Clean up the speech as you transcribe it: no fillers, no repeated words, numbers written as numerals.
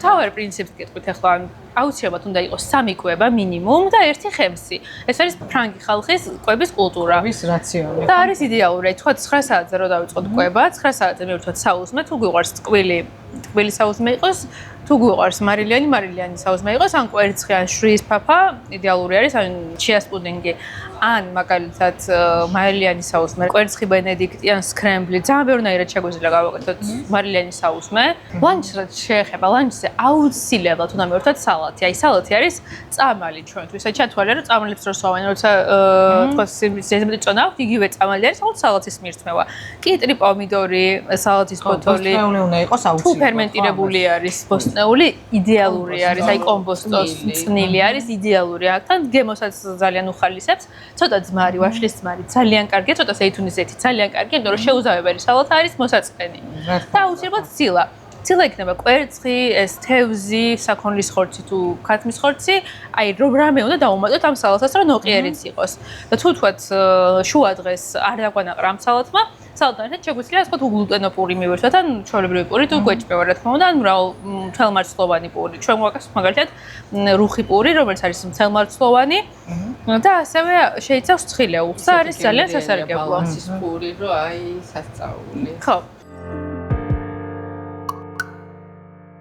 თავარ პრინციპს გეტყვით ახლა აუცილებლად უნდა იყოს 3 კვება მინიმუმ და 1 ხემსი. ეს არის ფრანგი ხალხის კვების კულტურა. ვის რაციონი. და არის იდეალური, თქვა 9 საათზე რო დავიწყოთ კვება, 9 საათზე მივთვათ საუზმე, თუ გვიყვარს ტკვილი საუზმე იყოს, თუ გვიყვარს მარილიანი საუზმე იყოს, ან კვერცხი, ან შვრიის ფაფა, იდეალური არის, ან ჩიას პუდინგი, ან მაგალითად მარილიანი საუზმე, კვერცხი ბენედიქტი, ან სკრემბლი, ძალიან ბევრნაირად შეგვიძლია გავაკეთოთ მარილიანი საუზმე. ლანჩს რაც შეეხება, ლანჩზე აუცილებლად უნდა მივერთოთ სალათი. აი სალათი არის წამალი ჩვენთვის. აი ჩათვალე რომ წამალებს რო სვავენ, როცა თქვა ზედმეტი წონა აქვს, იგივე წამალი არის, ხოლმე სალათის მირთმევა. კიტრი, პომიდორი, სალათის ბოთოლი. ბოსტნეული უნდა იყოს აუცილებლად. თუ ფერმენტირებული არის ბოსტნეული, იდეალური არის, აი კომპოსტოს წნილი არის, იდეალური. აქთან გემოსაც ძალიან უხალისებს. ცოტა ძმარი, ვაშლის ძმარი, ძალიან კარგია, ცოტა ზეითუნის ზეთი, ძალიან კარგია, იმიტომ რომ შეუზავებელი სალათა არის მოსაწყენი. და აუცილებლად ცილა. ცილა იქნება კვერცხი, ეს თევზი, საქონლის ხორცი თუ ქათმის ხორცი, აი რამე უნდა დავუმატოთ ამ სალათას, რომ ნოყიერიც იყოს. და თუ თქვათ შუა დღეს არ დაგვანაყრა ამ სალათმა, სალათთან ერთად შეგვიძლია ასე ვთქვათ უგლუტენოპური მივერთოთ, ან ჩვეულებრივი პური თუ გვეჭმევა, რა თქმა უნდა, ან მთელმარცვლოვანი პური. ჩვენ გვაქვს მაგალითად რუხი პური, რომელიც არის მთელმარცვლოვანი და ასევე შეიცავს ცხილეულს და არის ძალიან სასარგებლო. ბალანსის პური, რომ აი სასწაული. ხო.